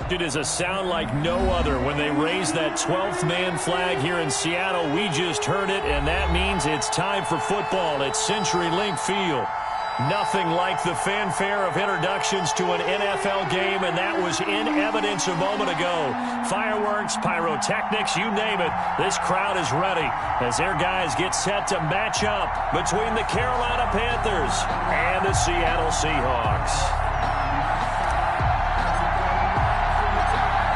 It is a sound like no other when they raise that 12th man flag here in Seattle. We just heard it, and that means it's time for football at CenturyLink Field. Nothing like the fanfare of introductions to an NFL game, and that was in evidence a moment ago. Fireworks, pyrotechnics, you name it. This crowd is ready as their guys get set to match up between the Carolina Panthers and the Seattle Seahawks.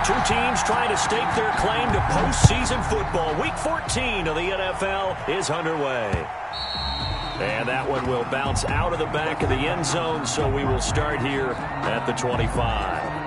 Two teams trying to stake their claim to postseason football. Week 14 of the NFL is underway. And that one will bounce out of the back of the end zone, so we will start here at the 25.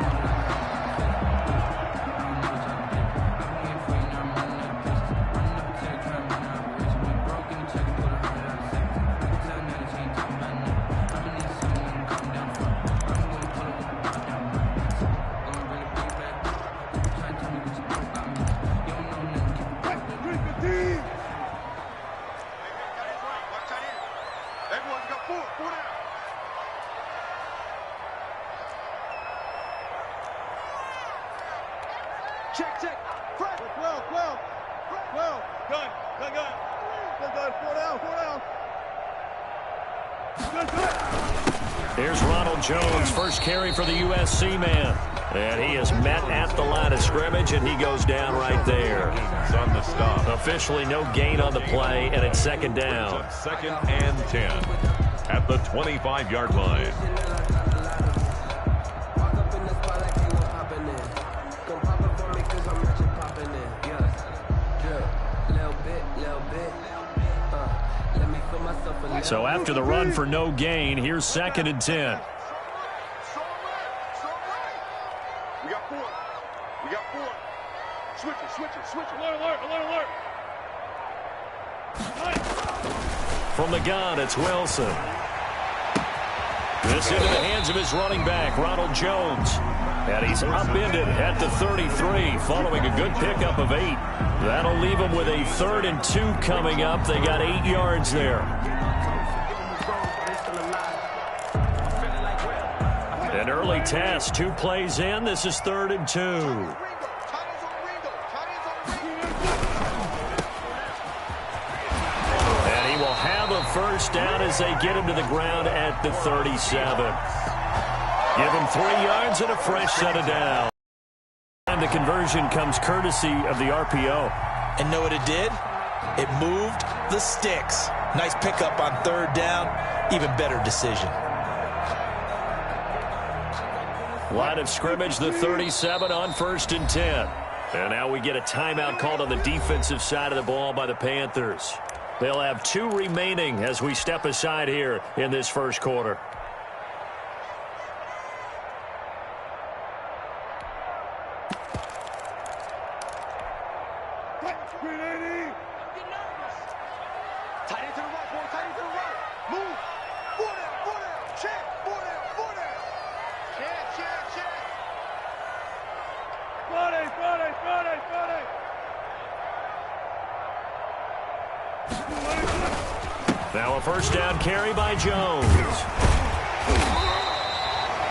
Check, check. Front. 12. Gun. 4 down. Here's Ronald Jones, first carry for the USC man. And he is met at the line of scrimmage, and he goes down right there. On the stop. Officially no gain on the play, and it's second down. Second and 10 at the 25-yard line. So after the run for no gain, here's second and 10. We got four. Switch it. Alert. From the gun, it's Wilson. This into the hands of his running back, Ronald Jones. And he's upended at the 33, following a good pickup of 8. That'll leave him with a 3rd and 2 coming up. They got 8 yards there. An early test, 2 plays in. This is 3rd and 2. And he will have a first down as they get him to the ground at the 37. Give him 3 yards and a fresh set of down. And the conversion comes courtesy of the RPO. And know what it did? It moved the sticks. Nice pickup on 3rd down. Even better decision. Line of scrimmage, the 37 on 1st and 10. And now we get a timeout called on the defensive side of the ball by the Panthers. They'll have 2 remaining as we step aside here in this first quarter. Now a first down carry by Jones.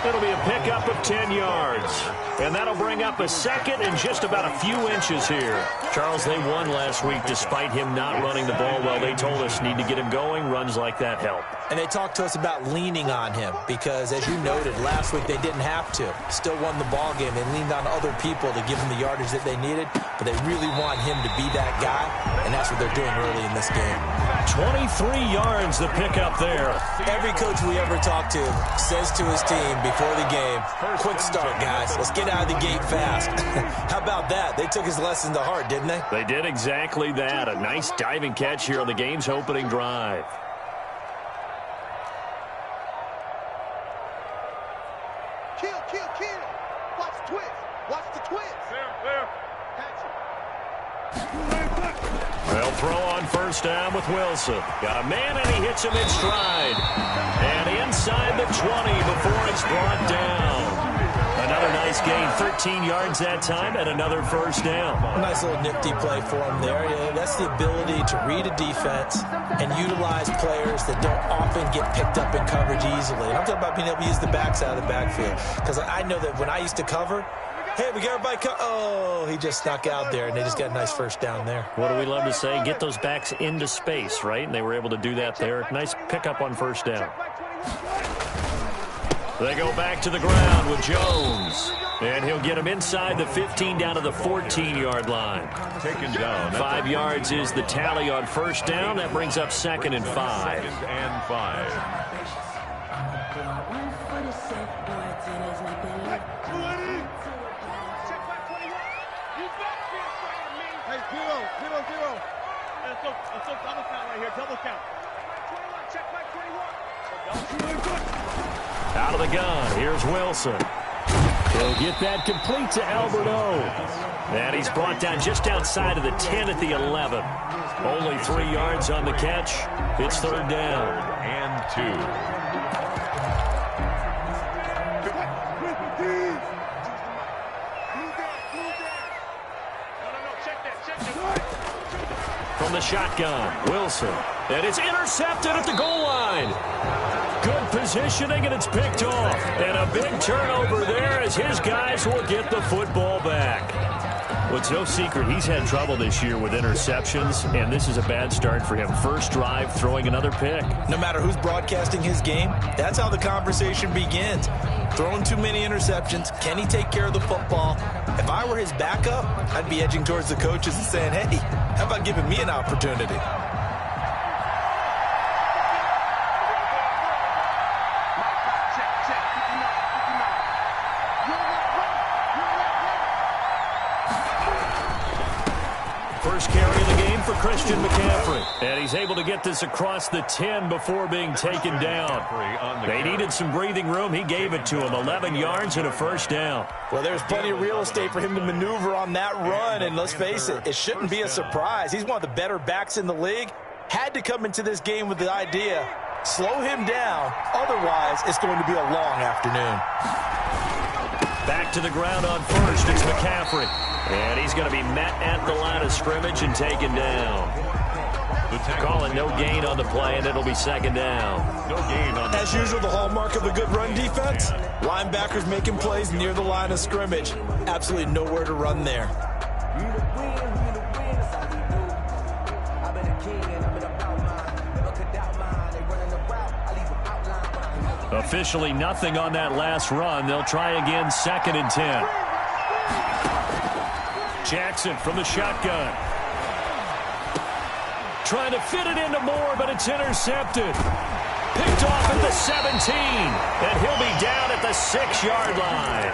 It'll be a pickup of 10 yards. And that'll bring up a second and just about a few inches here. Charles, they won last week despite him not running the ball well. They told us need to get him going. Runs like that help. And they talked to us about leaning on him because, as you noted, last week they didn't have to. Still won the ball game. They leaned on other people to give them the yardage that they needed, but they really want him to be that guy, and that's what they're doing early in this game. 23 yards the pickup there. Every coach we ever talk to says to his team before the game, quick start, guys. Let's get out of the gate fast. How about that? They took his lesson to heart, didn't they? They did exactly that. A nice diving catch here on the game's opening drive. Kill. Watch the twist. There. They'll throw on first down with Wilson. Got a man, and he hits him in stride. And inside the 20 before it's brought down. Another nice gain, 13 yards that time, and another first down. A nice little nifty play for him there. Yeah, that's the ability to read a defense and utilize players that don't often get picked up in coverage easily. And I'm talking about being able to use the backside of the backfield. Because I know that when I used to cover, Hey, we got everybody come. Oh, he just snuck out there, and they just got a nice first down there. What do we love to say? Get those backs into space, right? And they were able to do that there. Nice pickup on first down. They go back to the ground with Jones. And he'll get him inside the 15 down to the 14-yard line. Taken down. 5 yards is the tally on first down. That brings up 2nd and 5. 2nd and 5. Hey, 0-0-0. Let's go double count right here. Double count. 21, check back 21. Out of the gun, here's Wilson. He'll get that complete to Alberto. And he's brought down just outside of the 10 at the 11. Only 3 yards on the catch. It's 3rd down. And 2. From the shotgun, Wilson. And it's intercepted at the goal line. Good positioning, and it's picked off. And a big turnover there as his guys will get the football back. Well, it's no secret he's had trouble this year with interceptions, and this is a bad start for him. First drive, throwing another pick. No matter who's broadcasting his game, that's how the conversation begins. Throwing too many interceptions. Can he take care of the football? If I were his backup, I'd be edging towards the coaches and saying, hey, how about giving me an opportunity? First carry of the game for Christian McCaffrey. And he's able to get this across the 10 before being taken down. They needed some breathing room. He gave it to him. 11 yards and a first down. Well, there's plenty of real estate for him to maneuver on that run. And let's face it, it shouldn't be a surprise. He's one of the better backs in the league. Had to come into this game with the idea, slow him down. Otherwise, it's going to be a long afternoon. Back to the ground on first. It's McCaffrey. And he's going to be met at the line of scrimmage and taken down. Calling no gain on the play, and it'll be 2nd down. No gain on the As usual, the hallmark of a good run defense, linebackers making plays near the line of scrimmage. Absolutely nowhere to run there. Officially nothing on that last run. They'll try again, 2nd and 10. Jackson from the shotgun. Trying to fit it into Moore, but it's intercepted. Picked off at the 17, and he'll be down at the 6-yard line.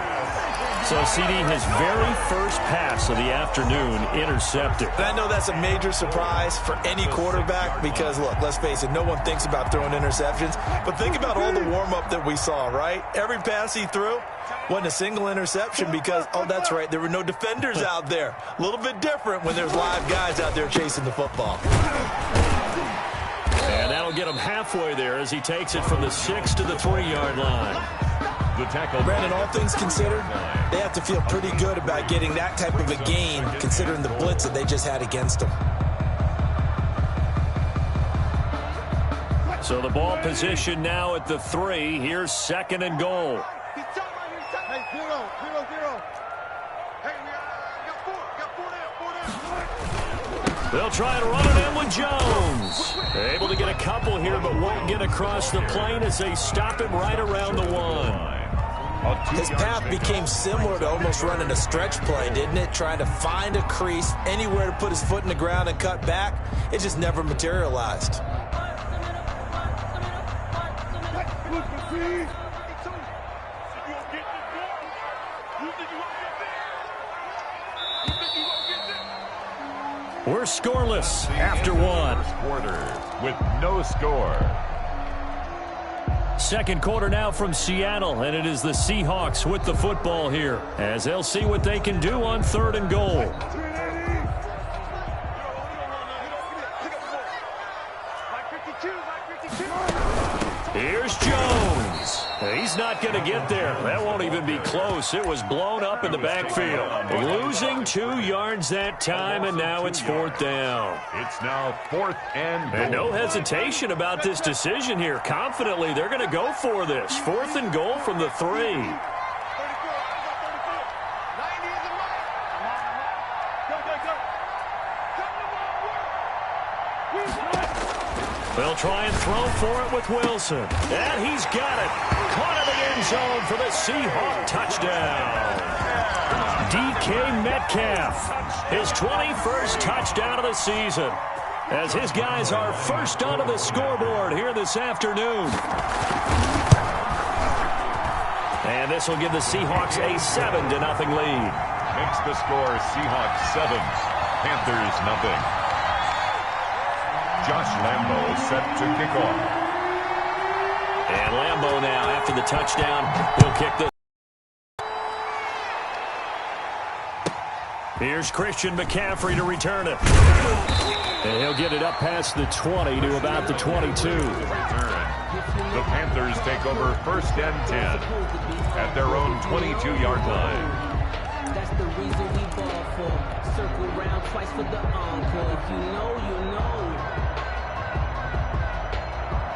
So, CD, his very first pass of the afternoon intercepted. And I know that's a major surprise for any quarterback because, look, let's face it, no one thinks about throwing interceptions. But think about all the warm-up that we saw, right? Every pass he threw wasn't a single interception because, oh, that's right, there were no defenders out there. A little bit different when there's live guys out there chasing the football. And that'll get him halfway there as he takes it from the 6 to the 3-yard line. The tackle. Brandon, all things considered, they have to feel pretty good about getting that type of a gain considering the blitz that they just had against them. So the ball position now at the 3. Here's 2nd and goal. Hey, 0-0-0. Hey, we got 4 down. They'll try and run it in with Jones. Able to get a couple here, but won't get across the plane as they stop him right around the 1. His path became similar to almost running a stretch play, didn't it? Trying to find a crease, anywhere to put his foot in the ground and cut back. It just never materialized. We're scoreless after 1. Quarter with no score. 2nd quarter now from Seattle, and it is the Seahawks with the football here as they'll see what they can do on 3rd and goal. Here's Jones. He's not going to get there. That won't even be close. It was blown up in the backfield. Losing 2 yards that time, and now it's 4th down. It's now 4th and goal. And no hesitation about this decision here. Confidently, they're going to go for this. 4th and goal from the 3. They'll try and throw for it with Wilson. And he's got it. Caught in the end zone for the Seahawk touchdown. DK Metcalf, his 21st touchdown of the season, as his guys are first onto the scoreboard here this afternoon. And this will give the Seahawks a 7-0 lead. Makes the score Seahawks 7, Panthers 0. Josh Lambo set to kick off. And Lambo now, after the touchdown, he'll kick this. Here's Christian McCaffrey to return it. And he'll get it up past the 20 to about the 22. The Panthers take over 1st and 10 at their own 22-yard line. That's the reason we ball for. Circle round twice for the encore. If you know, you know.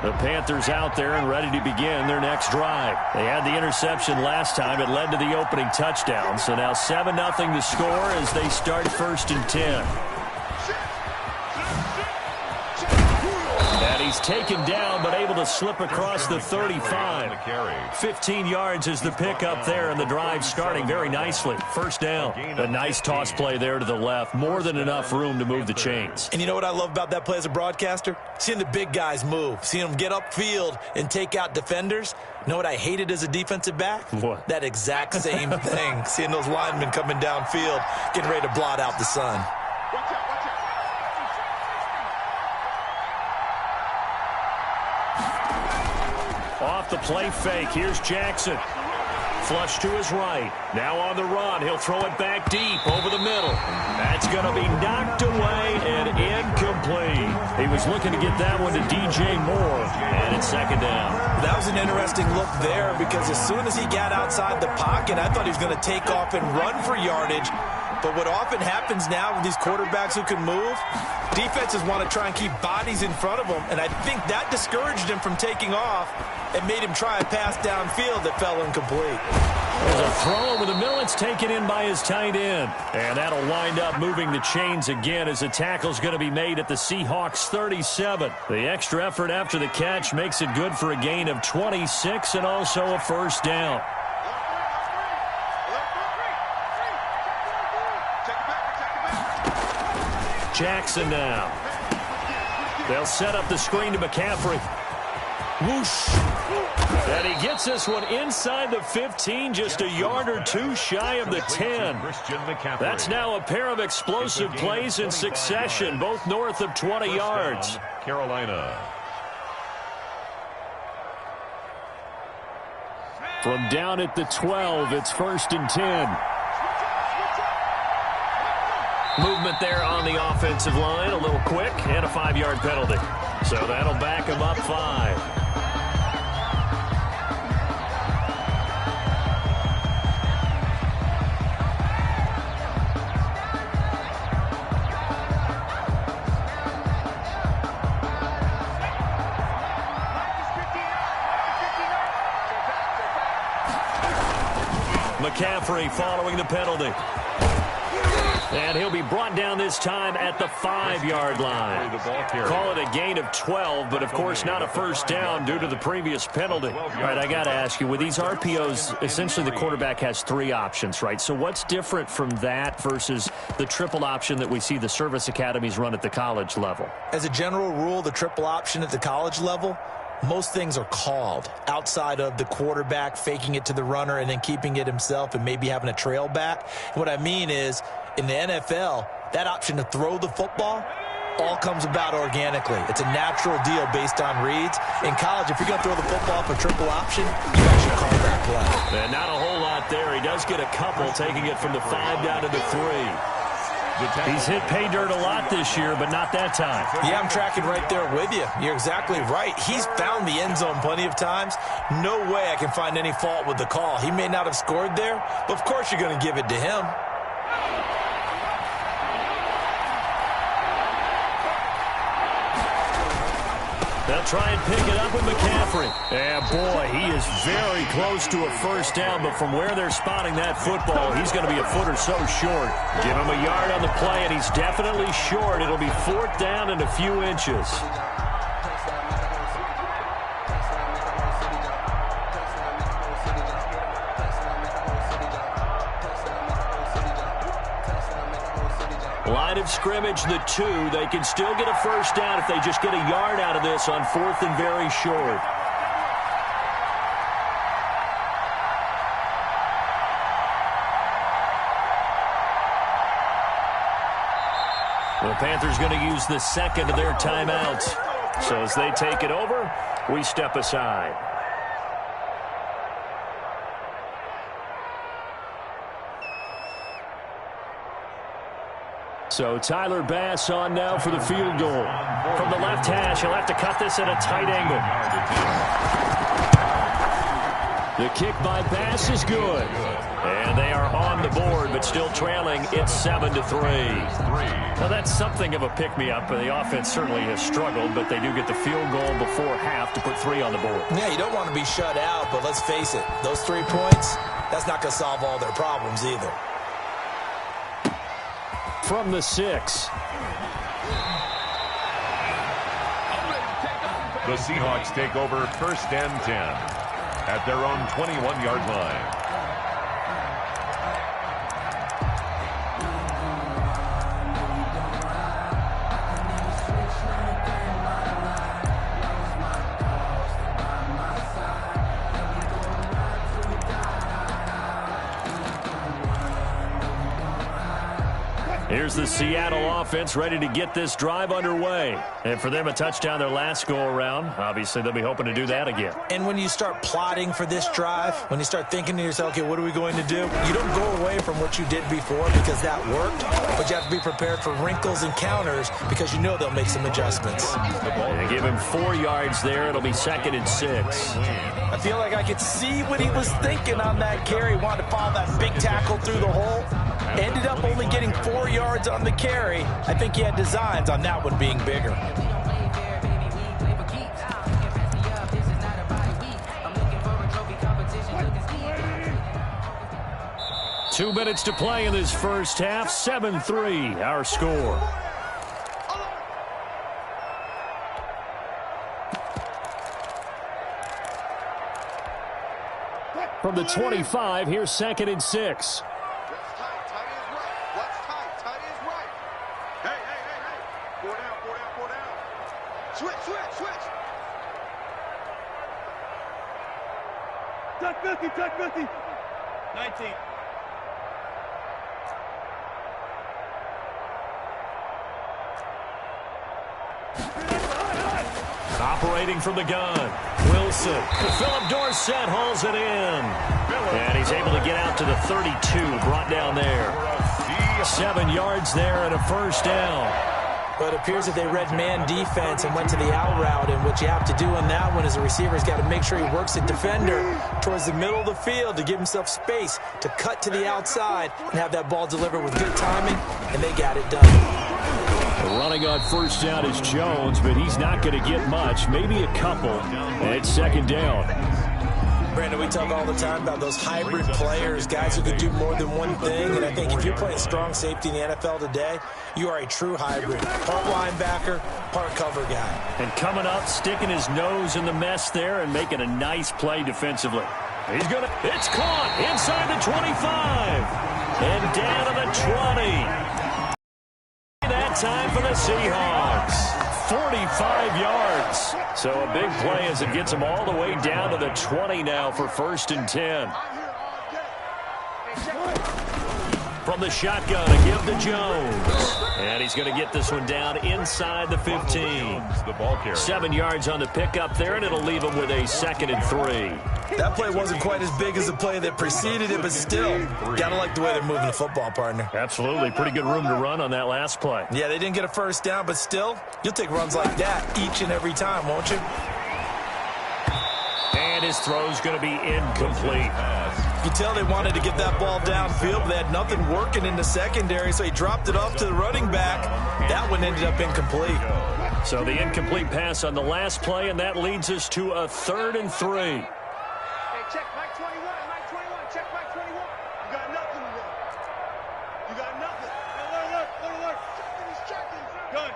The Panthers out there and ready to begin their next drive. They had the interception last time. It led to the opening touchdown. So now 7-0 to score as they start 1st and 10. And he's taken down but able to slip across the 35. 15 yards is the pickup there, and the drive starting very nicely. 1st down. A nice toss play there to the left. More than enough room to move the chains. And you know what I love about that play as a broadcaster? Seeing the big guys move. Seeing them get upfield and take out defenders. You know what I hated as a defensive back? What? That exact same thing. Seeing those linemen coming downfield, getting ready to blot out the sun. Off the play fake. Here's Jackson. Flush to his right. Now on the run. He'll throw it back deep over the middle. That's going to be knocked away and incomplete. He was looking to get that one to DJ Moore. And it's 2nd down. That was an interesting look there because as soon as he got outside the pocket, I thought he was going to take off and run for yardage. But what often happens now with these quarterbacks who can move, defenses want to try and keep bodies in front of them, and I think that discouraged him from taking off and made him try a pass downfield that fell incomplete. There's a throw over the middle. It's taken in by his tight end. And that'll wind up moving the chains again as the tackle's going to be made at the Seahawks 37. The extra effort after the catch makes it good for a gain of 26 and also a 1st down. Jackson now. They'll set up the screen to McCaffrey. Whoosh. And he gets this one inside the 15, just a yard or two shy of the 10. That's now a pair of explosive plays in succession, both north of 20 yards. Carolina. From down at the 12, it's 1st and 10. Movement there on the offensive line, a little quick, and a 5-yard penalty. So that'll back him up 5. McCaffrey following the penalty. And he'll be brought down this time at the 5-yard line. Call it a gain of 12, but of course not a 1st down due to the previous penalty. All right, I got to ask you, with these RPOs, essentially the quarterback has 3 options, right? So what's different from that versus the triple option that we see the service academies run at the college level? As a general rule, the triple option at the college level, most things are called outside of the quarterback faking it to the runner and then keeping it himself and maybe having a trail back. What I mean is, in the NFL, that option to throw the football all comes about organically. It's a natural deal based on reads. In college, if you're going to throw the football for triple option, you actually call that play. And not a whole lot there. He does get a couple, taking it from the 5 down to the 3. He's hit pay dirt a lot this year, but not that time. Yeah, I'm tracking right there with you. You're exactly right. He's found the end zone plenty of times. No way I can find any fault with the call. He may not have scored there, but of course you're going to give it to him. They'll try and pick it up with McCaffrey. And boy, he is very close to a 1st down, but from where they're spotting that football, he's going to be a foot or so short. Give him a yard on the play, and he's definitely short. It'll be 4th down and a few inches. line of scrimmage, the 2. They can still get a first down if they just get a yard out of this on 4th and very short. The Panthers going to use the second of their timeouts. So as they take it over, we step aside. So Tyler Bass on now for the field goal. From the left hash, he'll have to cut this at a tight angle. The kick by Bass is good. And they are on the board, but still trailing. It's 7-3. Now that's something of a pick-me-up. The offense certainly has struggled, but they do get the field goal before half to put 3 on the board. Yeah, you don't want to be shut out, but let's face it. Those 3 points, that's not going to solve all their problems either. From the 6. The Seahawks take over 1st and 10 at their own 21-yard line. Here's the Seattle offense ready to get this drive underway. And for them, a touchdown their last go-around. Obviously, they'll be hoping to do that again. And when you start plotting for this drive, when you start thinking to yourself, okay, what are we going to do? You don't go away from what you did before because that worked, but you have to be prepared for wrinkles and counters because you know they'll make some adjustments. They give him 4 yards there. It'll be 2nd and 6. I feel like I could see what he was thinking on that carry. Wanted to follow that big tackle through the hole. Ended up only getting 4 yards on the carry. I think he had designs on that one being bigger. Two minutes to play in this first half. 7-3, our score. From the 25, here's 2nd and 6. Tuck 50. 19. Operating from the gun, Wilson. Philip Dorsett hauls it in. And he's able to get out to the 32, brought down there. 7 yards there and a first down. But it appears that they read man defense and went to the out route. And what you have to do on that one is the receiver's got to make sure he works the defender towards the middle of the field to give himself space to cut to the outside and have that ball delivered with good timing, and they got it done. Running on first down is Jones, but he's not going to get much, maybe a couple. And it's 2nd down. Brandon, we talk all the time about those hybrid players, guys who can do more than one thing. And I think if you're playing strong safety in the NFL today, you are a true hybrid. Part linebacker, part cover guy. And coming up, sticking his nose in the mess there and making a nice play defensively. It's caught inside the 25. And down to the 20. That time for the Seahawks. 45 yards. So a big play as it gets them all the way down to the 20 now for 1st and 10. From the shotgun, a give to Jones. And he's going to get this one down inside the 15. 7 yards on the pickup there, and it'll leave him with a 2nd and 3. That play wasn't quite as big as the play that preceded it, but still, got to like the way they're moving the football, partner. Absolutely. Pretty good room to run on that last play. Yeah, they didn't get a first down, but still, you'll take runs like that each and every time, won't you? And his throw's going to be incomplete. You tell they wanted to get that ball downfield, but they had nothing working in the secondary, so he dropped it off to the running back. That one ended up incomplete. So the incomplete pass on the last play, and that leads us to a 3rd and 3. Hey, check Mike 21. Mike 21. Check Mike 21. You got nothing today. You got nothing. Alert. He's checking. Gun.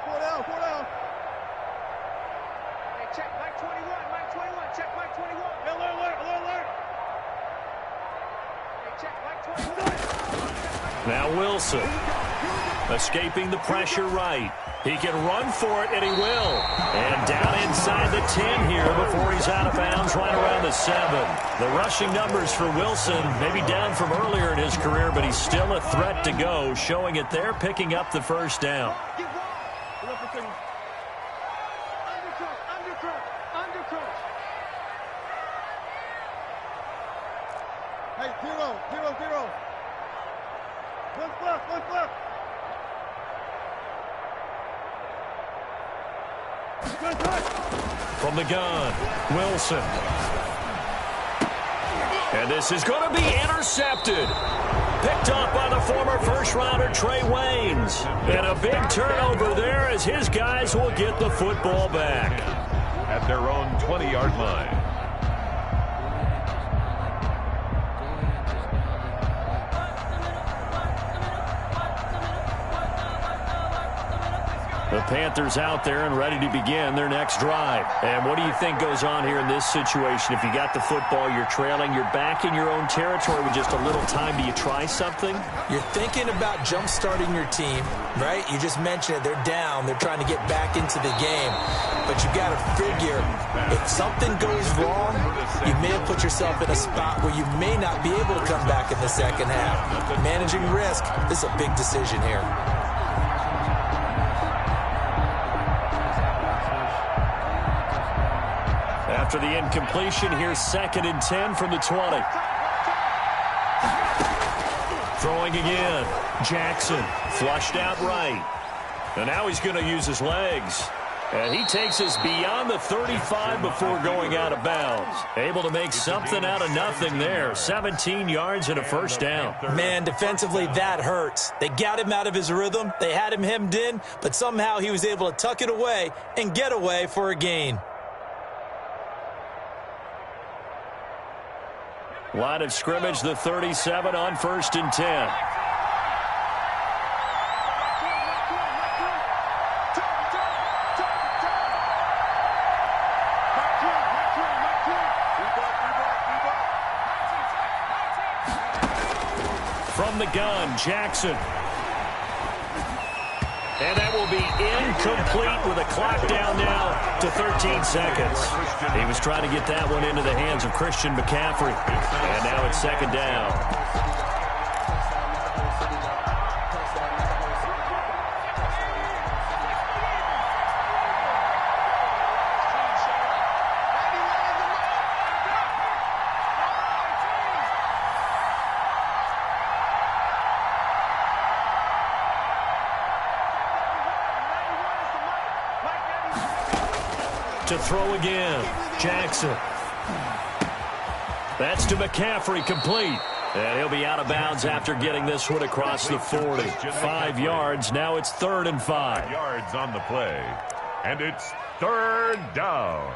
Four down. Hey, check Mike 21. Check Mike 21. Alert. Hey, check Mike 21. Now Wilson. Escaping the pressure right. He can run for it, and he will. And down inside the 10 here before he's out of bounds right around the 7. The rushing numbers for Wilson maybe down from earlier in his career, but he's still a threat to go, showing it there, picking up the first down. Hey, zero. One flip. From the gun, Wilson. And this is going to be intercepted. Picked off by the former first-rounder Trey Waynes. And a big turnover there as his guys will get the football back. At their own 20-yard line. The Panthers out there and ready to begin their next drive. And what do you think goes on here in this situation? If you got the football, you're trailing, you're back in your own territory with just a little time. Do you try something? You're thinking about jump-starting your team, right? You just mentioned it. They're down. They're trying to get back into the game. But you got to figure, if something goes wrong, you may have put yourself in a spot where you may not be able to come back in the second half. Managing risk, this is a big decision here. After the incompletion, here's 2nd and 10 from the 20. Throwing again. Jackson flushed out right. And now he's going to use his legs. And he takes us beyond the 35 before going out of bounds. Able to make something out of nothing there. 17 yards and a first down. Man, defensively, that hurts. They got him out of his rhythm. They had him hemmed in, but somehow he was able to tuck it away and get away for a gain. Line of scrimmage, the 37 on 1st and 10. From the gun, Jackson. And that will be incomplete with a clock down now to 13 seconds. He was trying to get that one into the hands of Christian McCaffrey. And now it's 2nd down. To throw again, Jackson. That's to McCaffrey, complete. And he'll be out of bounds after getting this one across the 40. 5 yards, now it's 3rd and 5. 5 yards on the play, and it's 3rd down.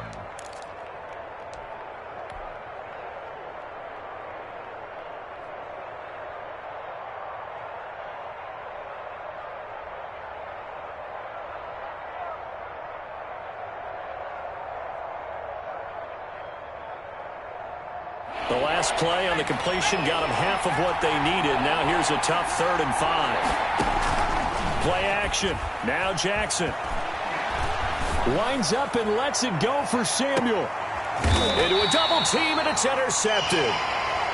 The last play on the completion got them half of what they needed. Now here's a tough 3rd and 5. Play action. Now Jackson. Winds up and lets it go for Samuel. Into a double team, and it's intercepted.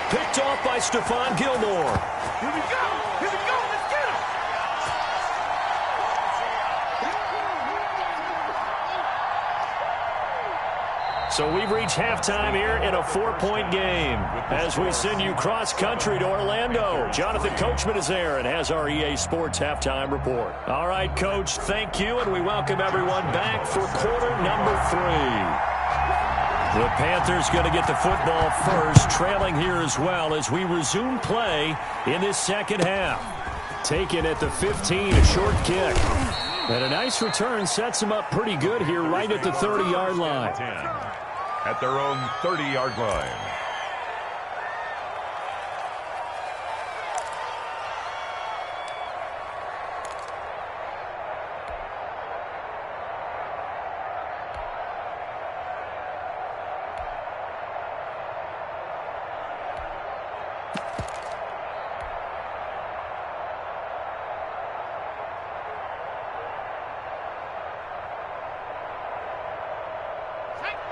Picked off by Stephon Gilmore. Here we go. Let's get him. So we've reached halftime here in a 4-point game as we send you cross-country to Orlando. Jonathan Coachman is there and has our EA Sports halftime report. All right, Coach, thank you, and we welcome everyone back for quarter number 3. The Panthers going to get the football first, trailing here as well as we resume play in this second half. Taken at the 15, a short kick. And a nice return sets them up pretty good here right at the 30-yard line. At their own 30-yard line.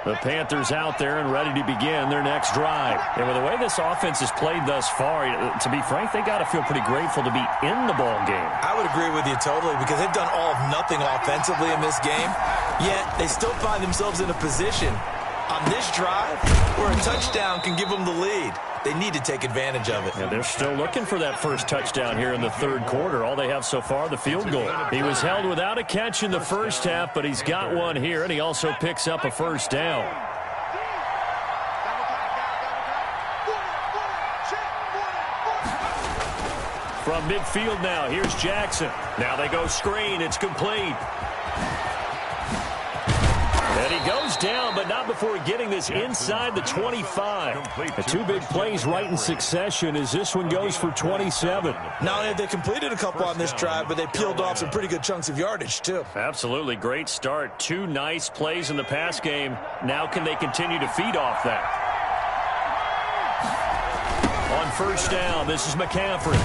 The Panthers out there and ready to begin their next drive. And with the way this offense has played thus far, to be frank, they got to feel pretty grateful to be in the ball game. I would agree with you totally because they've done all of nothing offensively in this game, yet they still find themselves in a position on this drive where a touchdown can give them the lead. They need to take advantage of it. And they're still looking for that first touchdown here in the third quarter. All they have so far, the field goal. He was held without a catch in the first half, but he's got one here, and he also picks up a first down. From midfield now, here's Jackson. Now they go screen. It's complete. And he goes down, but not before getting this inside the 25. The two big plays right in succession as this one goes for 27. Not only have they completed a couple on this drive, but they peeled off some pretty good chunks of yardage, too. Absolutely. Great start. Two nice plays in the pass game. Now can they continue to feed off that? On first down, this is McCaffrey.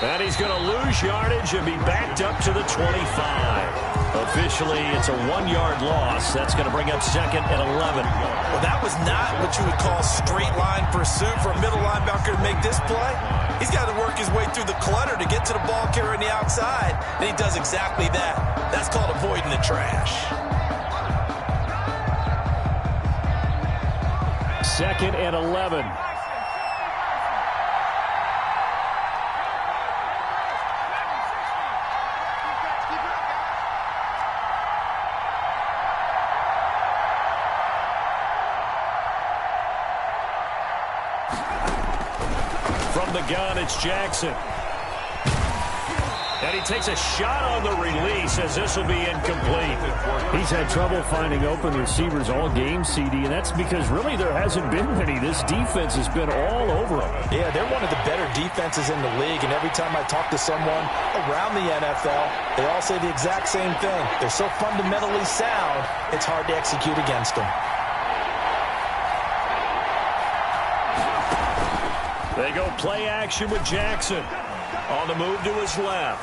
And he's going to lose yardage and be backed up to the 25. Officially, it's a 1-yard loss. That's going to bring up second and 11. Well, that was not what you would call straight line pursuit for a middle linebacker to make this play. He's got to work his way through the clutter to get to the ball carrier on the outside, and he does exactly that. That's called avoiding the trash. Second and 11. From the gun, it's Jackson. And he takes a shot on the release as this will be incomplete. He's had trouble finding open receivers all game, CD, and that's because really there hasn't been many. This defense has been all over him. Yeah, they're one of the better defenses in the league, and every time I talk to someone around the NFL, they all say the exact same thing. They're so fundamentally sound, it's hard to execute against them. They go play action with Jackson. On the move to his left.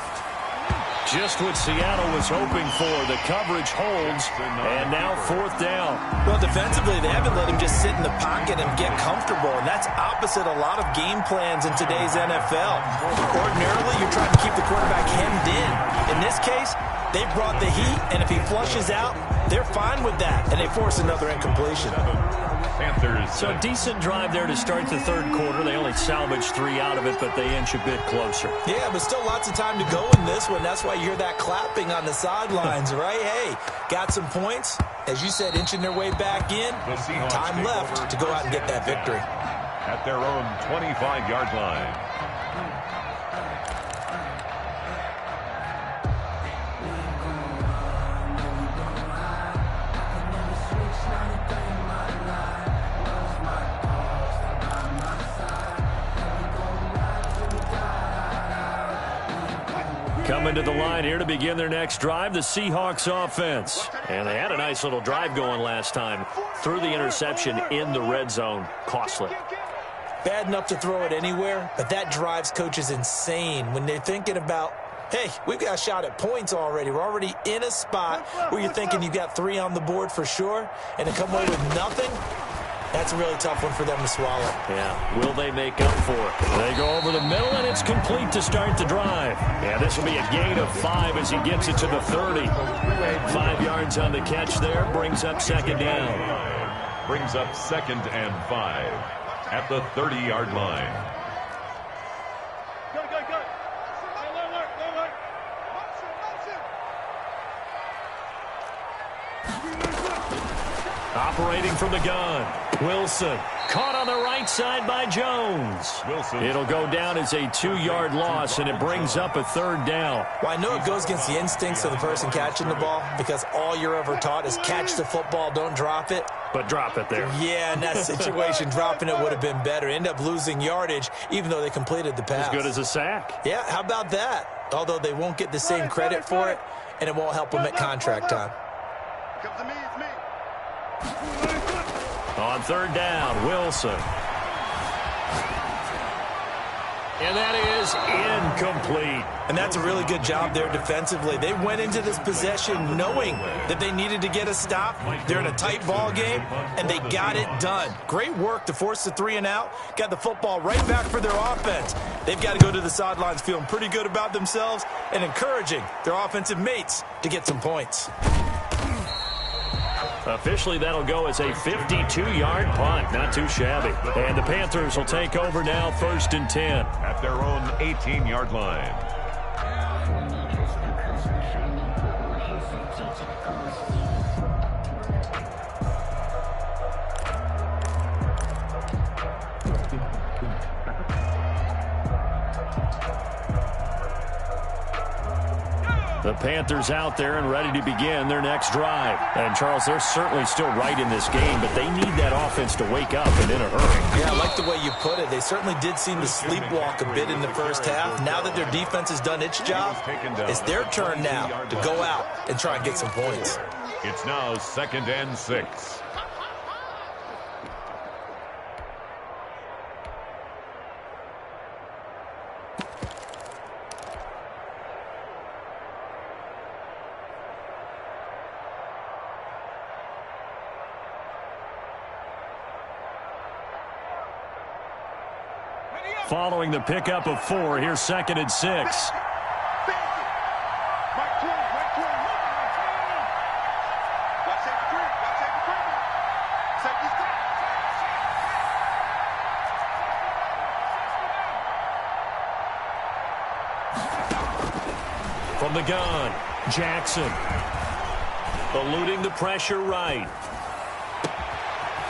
Just what Seattle was hoping for. The coverage holds, and now fourth down. Well, defensively, they haven't let him just sit in the pocket and get comfortable, and that's opposite a lot of game plans in today's NFL. Ordinarily, you're trying to keep the quarterback hemmed in. In this case, they brought the heat, and if he flushes out, they're fine with that, and they force another incompletion. Panthers. So decent drive there to start the third quarter. They only salvaged 3 out of it, but they inch a bit closer. Yeah, but still lots of time to go in this one. That's why you hear that clapping on the sidelines, right? Hey, got some points. As you said, inching their way back in. Time left to go out and get that victory. At their own 25-yard line. Coming to the line here to begin their next drive, the Seahawks offense. And they had a nice little drive going last time. Threw the interception in the red zone. Costly. Bad enough to throw it anywhere, but that drives coaches insane when they're thinking about, hey, we've got a shot at points already. We're already in a spot where you're thinking you've got 3 on the board for sure, and to come away with nothing, that's a really tough one for them to swallow. Yeah, will they make up for it? They go over the middle, and it's complete to start the drive. Yeah, this will be a gain of 5 as he gets it to the 30. 5 yards on the catch there, brings up second down. Brings up second and 5 at the 30-yard line. Go. Alert. Motion. Operating from the gun. Wilson caught on the right side by Jones. It'll go down as a 2-yard loss, and it brings up a third down. Well, I know it goes against the instincts of the person catching the ball because all you're ever taught is catch the football, don't drop it. But drop it there. Yeah, in that situation, dropping it would have been better. End up losing yardage, even though they completed the pass. As good as a sack. Yeah, how about that? Although they won't get the same credit for it, and it won't help them at contract time. Come to me, it's me. On third down, Wilson. And that is incomplete. And that's a really good job there defensively. They went into this possession knowing that they needed to get a stop. They're in a tight ball game, and they got it done. Great work to force the 3 and out. Got the football right back for their offense. They've got to go to the sidelines feeling pretty good about themselves and encouraging their offensive mates to get some points. Officially, that'll go as a 52-yard punt. Not too shabby. And the Panthers will take over now, 1st and 10. At their own 18-yard line. The Panthers out there and ready to begin their next drive. And, Charles, they're certainly still right in this game, but they need that offense to wake up and in a hurry. Yeah, I like the way you put it. They certainly did seem to sleepwalk a bit in the first half. Now that their defense has done its job, it's their turn now to go out and try and get some points. It's now 2nd and 6. Following the pickup of 4, here's 2nd and 6. From the gun, Jackson. Eluding the pressure right.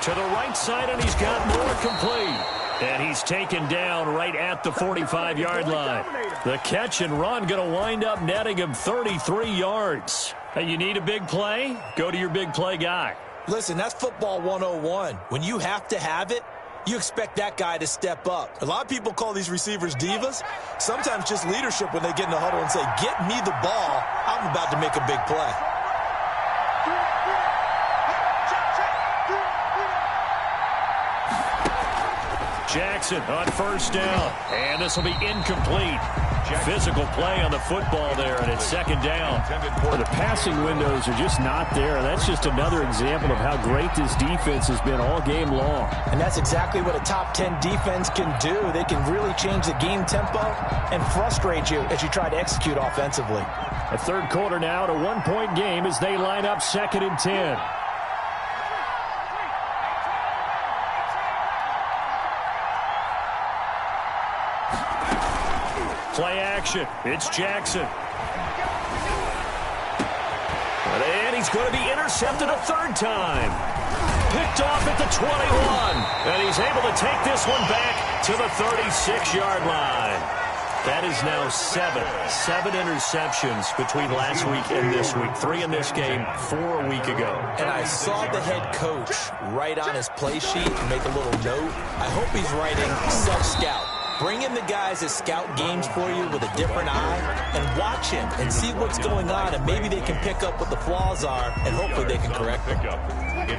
To the right side, and he's got more complete. And he's taken down right at the 45-yard line. The catch and run going to wind up netting him 33 yards. Hey, you need a big play? Go to your big play guy. Listen, that's football 101. When you have to have it, you expect that guy to step up. A lot of people call these receivers divas. Sometimes just leadership when they get in the huddle and say, get me the ball. I'm about to make a big play. Jackson on 1st down. And this will be incomplete. Physical play on the football there, and it's 2nd down. The passing windows are just not there. That's just another example of how great this defense has been all game long. And that's exactly what a top 10 defense can do. They can really change the game tempo and frustrate you as you try to execute offensively. A 3rd quarter now, to 1-point game as they line up 2nd and 10. Play action. It's Jackson. And he's going to be intercepted a 3rd time. Picked off at the 21. And he's able to take this one back to the 36-yard line. That is now 7 interceptions between last week and this week. 3 in this game, 4 a week ago. And I saw the head coach write on his play sheet and make a little note. I hope he's writing self-scout. Bring in the guys that scout games for you with a different eye and watch him and see what's going on, and maybe they can pick up what the flaws are, and hopefully they can correct them.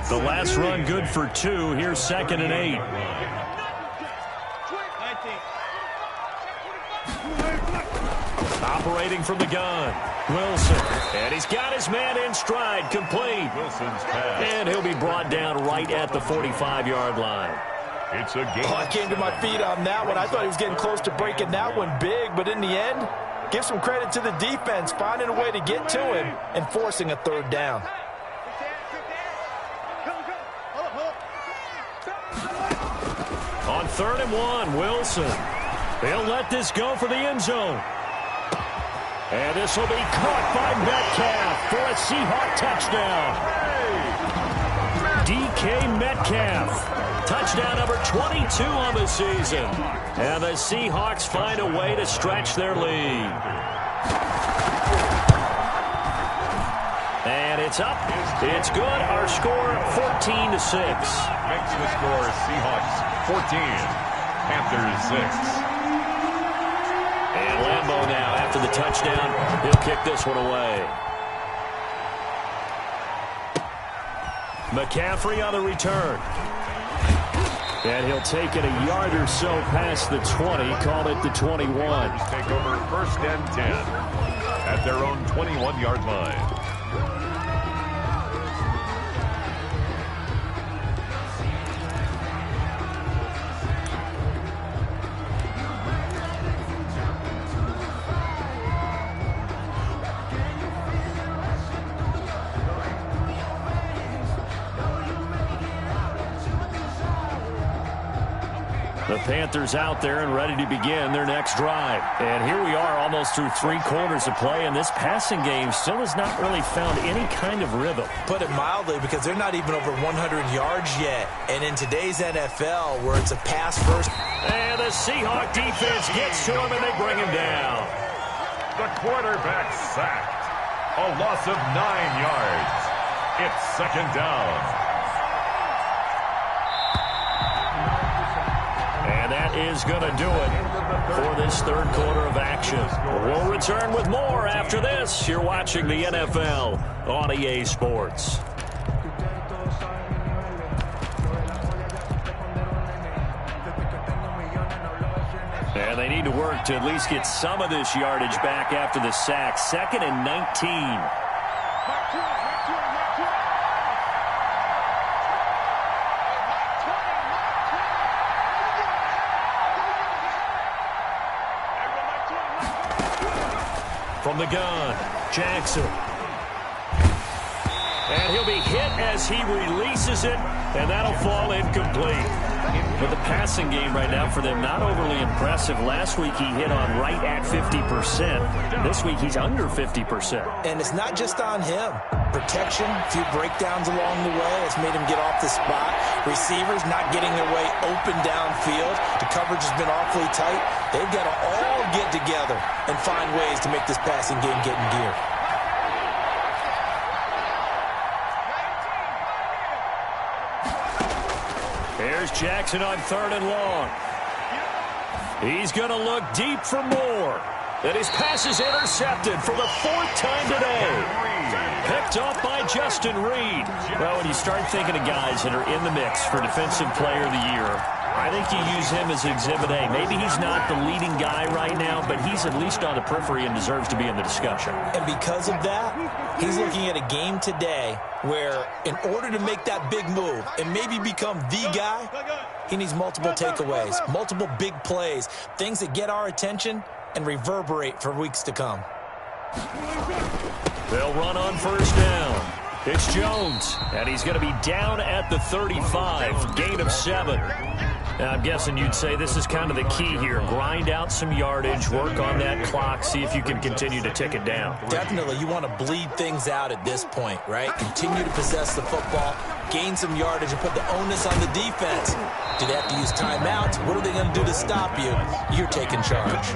The last run good for 2. Here's 2nd and 8. Operating from the gun, Wilson. And he's got his man in stride, complete. Wilson's pass. And he'll be brought down right at the 45-yard line. It's a game. I came to my feet on that one. I thought he was getting close to breaking that one big, but in the end, give some credit to the defense, finding a way to get to him and forcing a 3rd down. On 3rd and 1, Wilson. They'll let this go for the end zone. And this will be caught by Metcalf for a Seahawk touchdown. DK Metcalf, touchdown number 22 on the season. And the Seahawks find a way to stretch their lead. And it's up. It's good. Our score, 14-6. Makes the score Seahawks 14, Panthers 6. And Lambeau now, after the touchdown, he'll kick this one away. McCaffrey on the return. And he'll take it a yard or so past the 20, call it the 21. Take over first and 10 at their own 21-yard line. The Panthers out there and ready to begin their next drive. And here we are almost through 3 quarters of play, and this passing game still has not really found any kind of rhythm. Put it mildly, because they're not even over 100 yards yet. And in today's NFL, where it's a pass first. And the Seahawk defense gets to him, and they bring him down. The quarterback sacked. A loss of 9 yards. It's second down. And that is going to do it for this third quarter of action. We'll return with more after this. You're watching the NFL on EA Sports. And they need to work to at least get some of this yardage back after the sack. 2nd and 19. From the gun, Jackson. And he'll be hit as he releases it, and that'll fall incomplete. But the passing game right now for them, not overly impressive. Last week he hit on right at 50%. This week he's under 50%. And it's not just on him. Protection, a few breakdowns along the way has made him get off the spot. Receivers not getting their way open downfield. The coverage has been awfully tight. They've got to all get together and find ways to make this passing game get in gear. Here's Jackson on 3rd and long. He's going to look deep for more. And his pass is intercepted for the 4th time today. Picked up by Justin Reed. Well, when you start thinking of guys that are in the mix for Defensive Player of the Year, I think you use him as Exhibit A. Maybe he's not the leading guy right now, but he's at least on the periphery and deserves to be in the discussion. And because of that, he's looking at a game today where in order to make that big move and maybe become the guy, he needs multiple takeaways, multiple big plays, things that get our attention and reverberate for weeks to come. They'll run on 1st down. It's Jones, and he's going to be down at the 35, gain of 7. Now, I'm guessing you'd say this is kind of the key here. Grind out some yardage, work on that clock, see if you can continue to tick it down. Definitely, you want to bleed things out at this point, right? Continue to possess the football, gain some yardage, and put the onus on the defense. Do they have to use timeouts? What are they going to do to stop you? You're taking charge.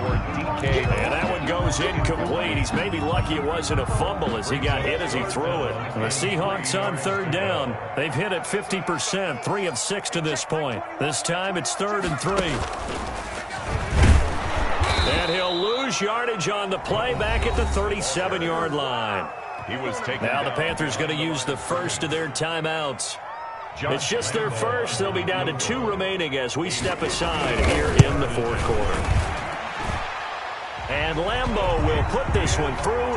And that one goes incomplete. He's maybe lucky it wasn't a fumble as he got hit as he threw it. And the Seahawks on 3rd down. They've hit it 50%, 3 of 6 to this point. This time it's 3rd and 3. And he'll lose yardage on the play back at the 37-yard line. He was taken now down. The Panthers going to use the first of their timeouts. It's just their first. They'll be down to 2 remaining as we step aside here in the 4th quarter. And Lambeau will put this one through,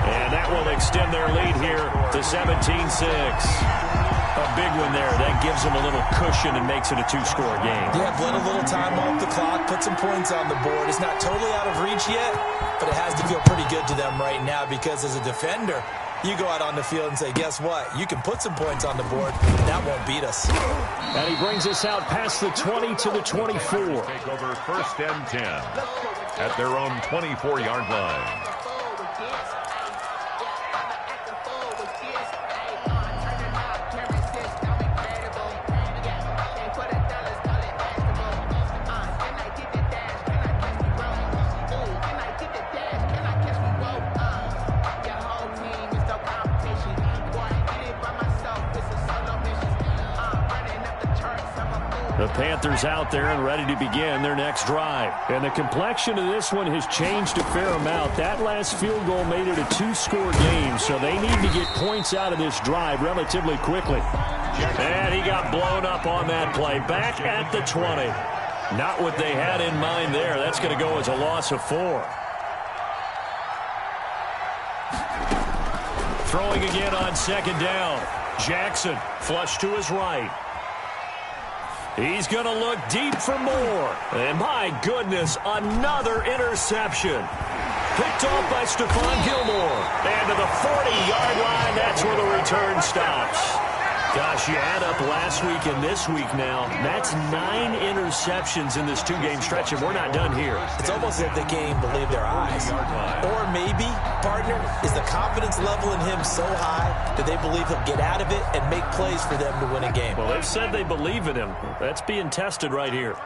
and that will extend their lead here to 17-6. A big one there. That gives them a little cushion and makes it a 2-score game. Yeah, bled a little time off the clock, put some points on the board. It's not totally out of reach yet, but it has to feel pretty good to them right now because as a defender, you go out on the field and say, guess what? You can put some points on the board. That won't beat us. And he brings us out past the 20 to the 24. Take over 1st and 10 at their own 24-yard line. The Panthers out there and ready to begin their next drive. And the complexion of this one has changed a fair amount. That last field goal made it a 2-score game, so they need to get points out of this drive relatively quickly. And he got blown up on that play. Back at the 20. Not what they had in mind there. That's going to go as a loss of 4. Throwing again on second down. Jackson flush to his right. He's going to look deep for more. And my goodness, another interception. Picked off by Stephon Gilmore. And to the 40-yard line, that's where the return stops. Gosh, you add up last week and this week now. That's 9 interceptions in this 2-game stretch, and we're not done here. It's almost as if they can't even believe their eyes. Or maybe, partner, is the confidence level in him so high that they believe he'll get out of it and make plays for them to win a game. Well, they've said they believe in him. That's being tested right here.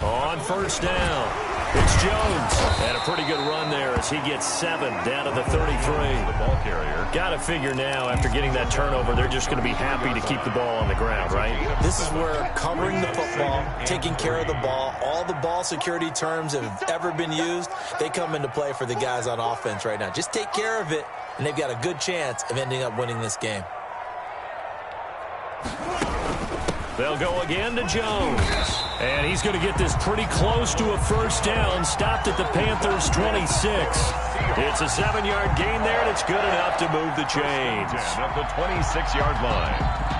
On first down, it's Jones. Had a pretty good run there as he gets 7 down to the 33. The ball carrier. Got to figure now, after getting that turnover, they're just going to be happy to keep the ball on the ground, right? This is where covering the football, taking care of the ball, all the ball security terms that have ever been used, they come into play for the guys on offense right now. Just take care of it, and they've got a good chance of ending up winning this game. They'll go again to Jones. And he's going to get this pretty close to a first down. Stopped at the Panthers' 26. It's a 7-yard gain there, and it's good enough to move the chains. At the 26-yard line.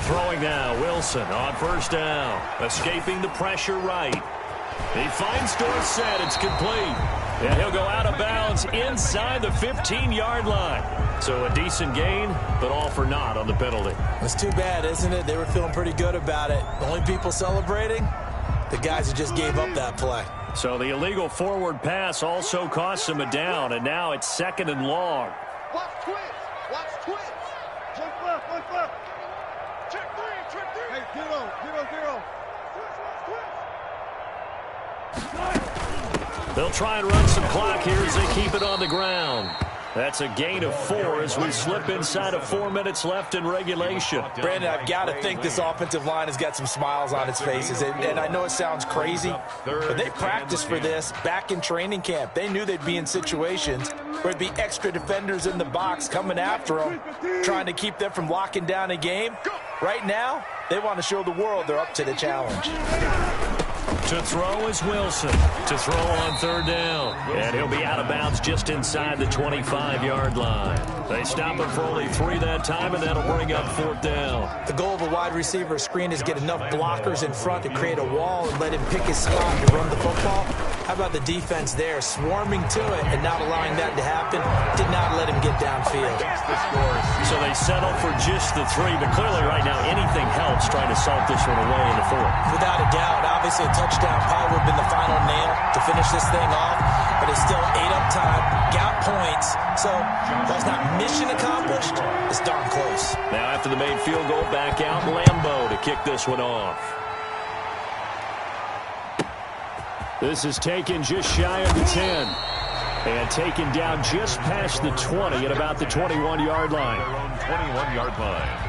Throwing now, Wilson on first down. Escaping the pressure right. He finds Dorsett. It's complete. And he'll go out of bounds inside the 15-yard line. So a decent gain, but all for naught on the penalty. It's too bad, isn't it? They were feeling pretty good about it. The only people celebrating, the guys who just gave up that play. So the illegal forward pass also costs him a down, and now it's 2nd and long. Watch twins. Watch twins. Check left. Look left. Check 3. Check 3. Hey, 0. Twins. They'll try and run some clock here as they keep it on the ground. That's a gain of 4 as we slip inside of 4 minutes left in regulation. Brandon, I've got to think this offensive line has got some smiles on its faces. And I know it sounds crazy, but they practiced for this back in training camp. They knew they'd be in situations where there'd be extra defenders in the box coming after them, trying to keep them from locking down a game. Right now, they want to show the world they're up to the challenge. To throw is Wilson. To throw on 3rd down. And he'll be out of bounds just inside the 25-yard line. They stop him for only 3 that time, and that'll bring up 4th down. The goal of a wide receiver screen is get enough blockers in front to create a wall and let him pick his spot to run the football. How about the defense there, swarming to it and not allowing that to happen? Did not let him get downfield. So they settle for just the 3, but clearly right now anything helps trying to salt this one away in the 4th. Without a doubt, obviously a touchdown probably would have been the final nail to finish this thing off, but it's still 8 up time, got points, so while it's not mission accomplished, it's darn close. Now after the made field goal, back out Lambeau to kick this one off. This is taken just shy of the 10. And taken down just past the 20 at about the 21-yard line. Their own 21-yard line.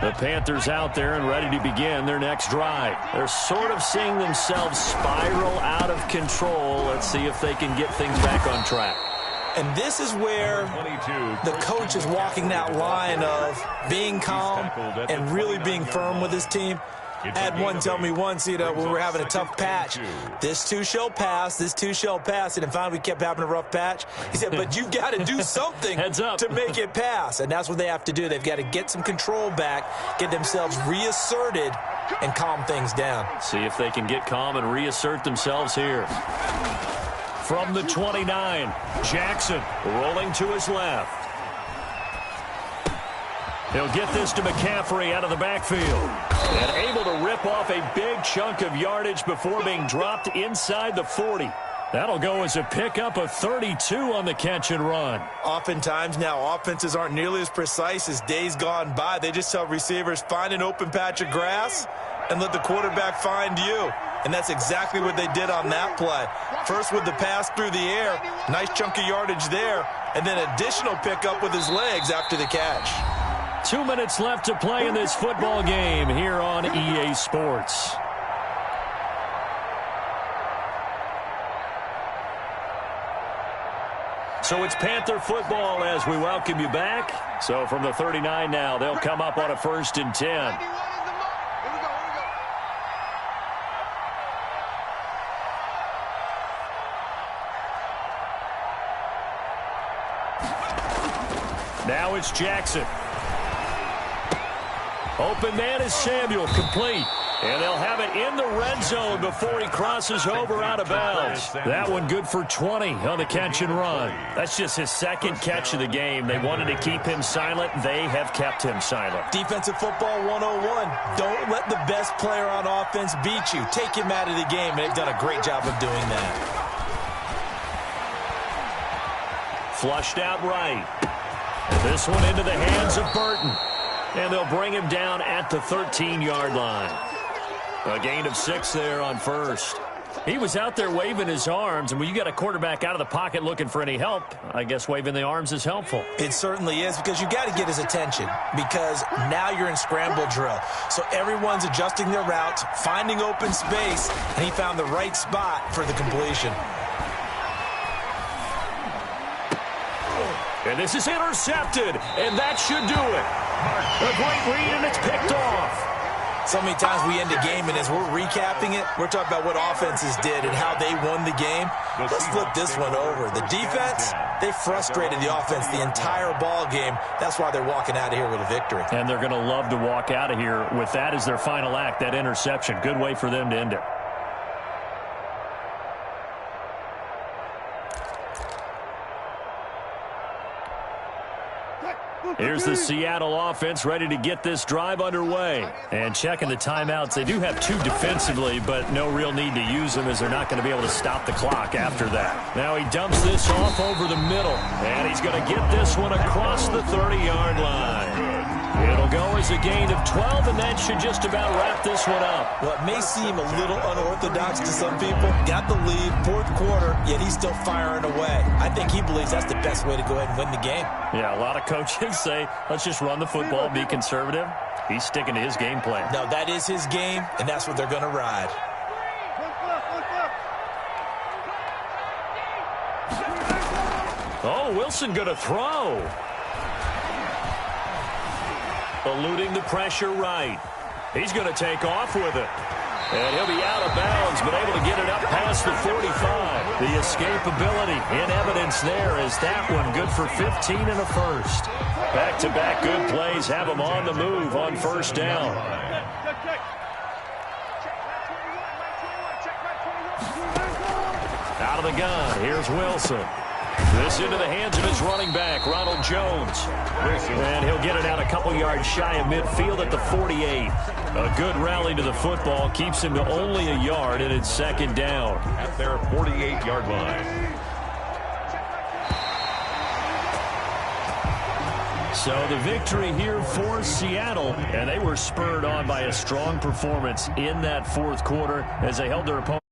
The Panthers out there and ready to begin their next drive. They're sort of seeing themselves spiral out of control. Let's see if they can get things back on track. And this is where the coach is walking that line of being calm and really being firm with his team. Had one tell me once, when we were having a tough patch, this too shall pass, this too shall pass. And finally we kept having a rough patch. He said, but you got to do something to make it pass. And that's what they have to do. They've got to get some control back, get themselves reasserted, and calm things down. See if they can get calm and reassert themselves here. From the 29, Jackson rolling to his left. He'll get this to McCaffrey out of the backfield. And able to rip off a big chunk of yardage before being dropped inside the 40. That'll go as a pickup of 32 on the catch and run. Oftentimes now, offenses aren't nearly as precise as days gone by. They just tell receivers, find an open patch of grass and let the quarterback find you. And that's exactly what they did on that play. First with the pass through the air, nice chunk of yardage there, and then additional pickup with his legs after the catch. 2 minutes left to play in this football game here on EA Sports. So it's Panther football as we welcome you back. So from the 39 now, they'll come up on a 1st and 10. Now it's Jackson. Open man is Samuel, complete. And they'll have it in the red zone before he crosses over out of bounds. That one good for 20 on the catch and run. That's just his second catch of the game. They wanted to keep him silent. They have kept him silent. Defensive football 101. Don't let the best player on offense beat you. Take him out of the game, and they've done a great job of doing that. Flushed out right. This one into the hands of Burton. And they'll bring him down at the 13-yard line. A gain of 6 there on first. He was out there waving his arms, and when you got a quarterback out of the pocket looking for any help, I guess waving the arms is helpful. It certainly is, because you got to get his attention, because now you're in scramble drill. So everyone's adjusting their routes, finding open space, and he found the right spot for the completion. And this is intercepted, and that should do it. A great read, and it's picked off. So many times we end a game, and as we're recapping it, we're talking about what offenses did and how they won the game. Let's flip this one over. The defense, they frustrated the offense the entire ball game. That's why they're walking out of here with a victory. And they're going to love to walk out of here with that as their final act, that interception. Good way for them to end it. Here's the Seattle offense ready to get this drive underway. And checking the timeouts, they do have 2 defensively, but no real need to use them as they're not going to be able to stop the clock after that. Now he dumps this off over the middle, and he's going to get this one across the 30-yard line. It'll go as a gain of 12, and that should just about wrap this one up. Well, it may seem a little unorthodox to some people. Got the lead, 4th quarter, yet he's still firing away. I think he believes that's the best way to go ahead and win the game. Yeah, a lot of coaches say, let's just run the football, be conservative. He's sticking to his game plan. No, that is his game, and that's what they're going to ride. Oh, Wilson going to throw. Eluding the pressure right. He's going to take off with it. And he'll be out of bounds, but able to get it up past the 45. The escapability in evidence there as that one good for 15 and a first. Back-to-back good plays have him on the move on first down. Out of the gun, here's Wilson. This into the hands of his running back, Ronald Jones. And he'll get it out a couple yards shy of midfield at the 48. A good rally to the football keeps him to only a yard, and it's 2nd down. At their 48-yard line. So the victory here for Seattle, and they were spurred on by a strong performance in that 4th quarter as they held their opponent.